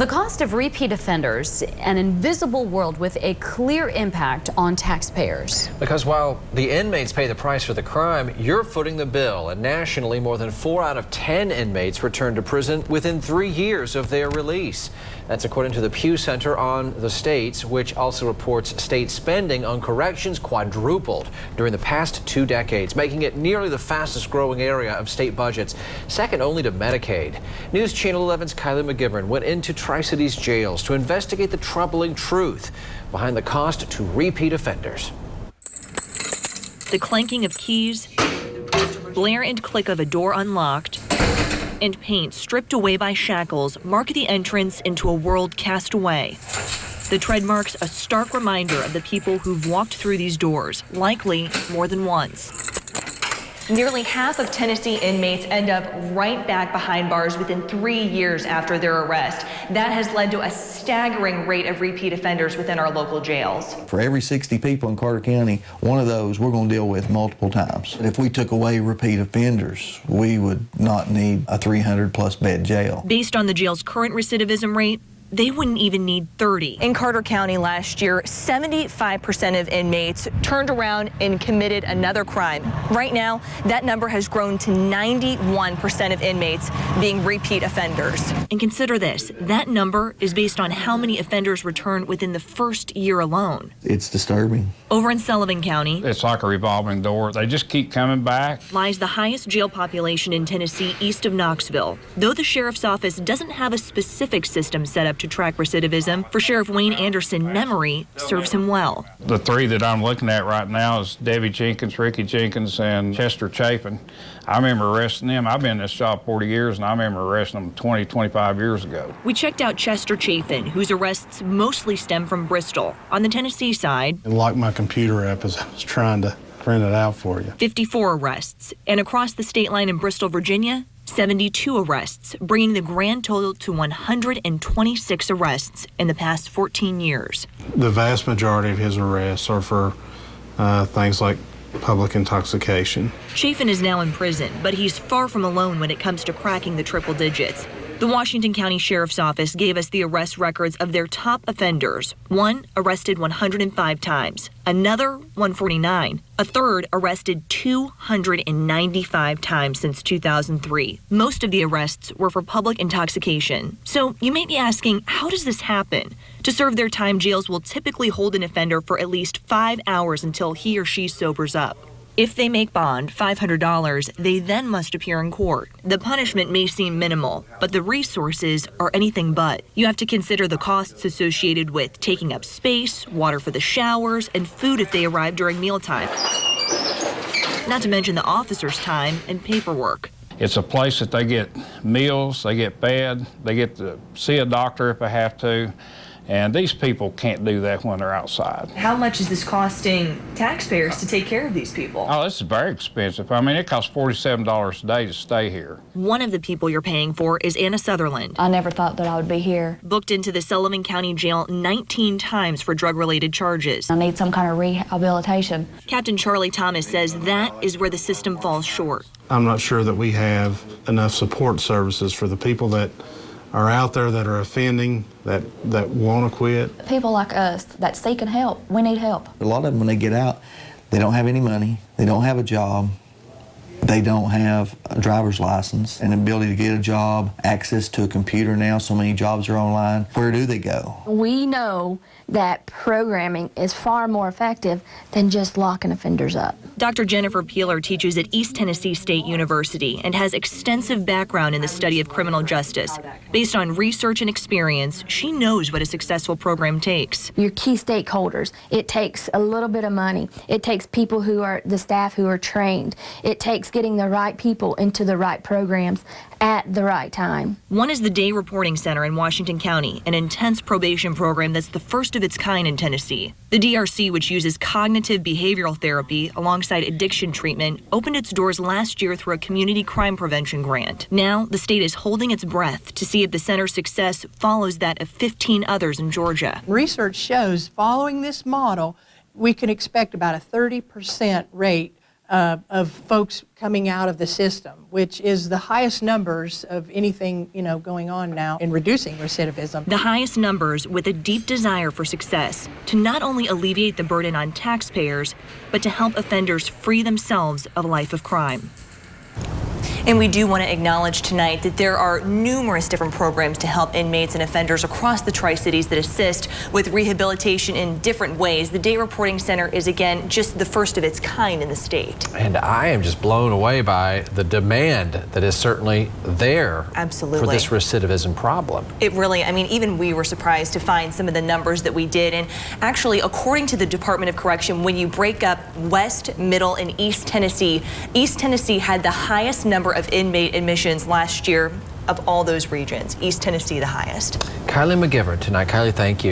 The cost of repeat offenders, an invisible world with a clear impact on taxpayers. Because while the inmates pay the price for the crime, you're footing the bill. And nationally, more than 4 out of 10 inmates return to prison within 3 years of their release. That's according to the Pew Center on the States, which also reports state spending on corrections quadrupled during the past 2 decades, making it nearly the fastest growing area of state budgets, second only to Medicaid. News Channel 11's Kylie McGivern went into Tri-Cities jails to investigate the troubling truth behind the cost to repeat offenders. The clanking of keys, blare and click of a door unlocked, and paint stripped away by shackles mark the entrance into a world cast away. The tread marks a stark reminder of the people who've walked through these doors, likely more than once. Nearly half of Tennessee inmates end up right back behind bars within 3 years after their arrest. That has led to a staggering rate of repeat offenders within our local jails. For every 60 people in Carter County, one of those we're going to deal with multiple times. If we took away repeat offenders, we would not need a 300-plus bed jail. Based on the jail's current recidivism rate, they wouldn't even need 30. In Carter County last year, 75% of inmates turned around and committed another crime. Right now, that number has grown to 91% of inmates being repeat offenders. And consider this, that number is based on how many offenders return within the first year alone. It's disturbing. Over in Sullivan County, it's like a revolving door. They just keep coming back. Lies the highest jail population in Tennessee east of Knoxville. Though the sheriff's office doesn't have a specific system set up to track recidivism, for Sheriff Wayne Anderson, memory serves him well. The 3 that I'm looking at right now is Debbie Jenkins, Ricky Jenkins, and Chester Chapin. I remember arresting them. I've been in this job 40 years, and I remember arresting them 20, 25 years ago. We checked out Chester Chapin, whose arrests mostly stem from Bristol. On the Tennessee side, it locked my computer up as I was trying to print it out for you. 54 arrests. And across the state line in Bristol, Virginia, 72 arrests, bringing the grand total to 126 arrests in the past 14 years. The vast majority of his arrests are for things like public intoxication. Chafin is now in prison, but he's far from alone when it comes to cracking the triple digits. The Washington County Sheriff's Office gave us the arrest records of their top offenders. One arrested 105 times, another 149, a third arrested 295 times since 2003. Most of the arrests were for public intoxication. So you may be asking, how does this happen? To serve their time, jails will typically hold an offender for at least 5 hours until he or she sobers up. If they make bond, $500, they then must appear in court. The punishment may seem minimal, but the resources are anything but. You have to consider the costs associated with taking up space, water for the showers, and food if they arrive during mealtime. Not to mention the officer's time and paperwork. It's a place that they get meals, they get fed, they get to see a doctor if they have to. And these people can't do that when they're outside. How much is this costing taxpayers to take care of these people? Oh, this is very expensive. I mean, it costs $47 a day to stay here. One of the people you're paying for is Anna Sutherland. I never thought that I would be here. Booked into the Sullivan County Jail 19 times for drug-related charges. I need some kind of rehabilitation. Captain Charlie Thomas says that is where the system falls short. I'm not sure that we have enough support services for the people that are out there that are offending, that want to quit. People like us that seeking help, we need help. A lot of them, when they get out, they don't have any money, they don't have a job, they don't have a driver's license, and ability to get a job, access to a computer now, so many jobs are online. Where do they go? We know that programming is far more effective than just locking offenders up. Dr. Jennifer Peeler teaches at East Tennessee State University and has extensive background in the study of criminal justice. Based on research and experience, she knows what a successful program takes. Your key stakeholders, it takes a little bit of money. It takes people who are, the staff who are trained. It takes getting the right people into the right programs at the right time. One is the Day Reporting Center in Washington County, an intense probation program that's the first of its kind in Tennessee. The DRC, which uses cognitive behavioral therapy alongside addiction treatment, opened its doors last year through a community crime prevention grant. Now, the state is holding its breath to see if the center's success follows that of 15 others in Georgia. Research shows following this model, we can expect about a 30% rate of folks coming out of the system, which is the highest numbers of anything, going on now in reducing recidivism. The highest numbers with a deep desire for success to not only alleviate the burden on taxpayers, but to help offenders free themselves of a life of crime. And we do want to acknowledge tonight that there are numerous different programs to help inmates and offenders across the Tri-Cities that assist with rehabilitation in different ways. The Day Reporting Center is, again, just the first of its kind in the state. And I am just blown away by the demand that is certainly there. Absolutely. For this recidivism problem. It really, even we were surprised to find some of the numbers that we did. And actually, according to the Department of Correction, when you break up West, Middle, and East Tennessee had the highest number of inmate admissions last year of all those regions. East Tennessee the highest. Kylie McGivern tonight. Kylie, thank you.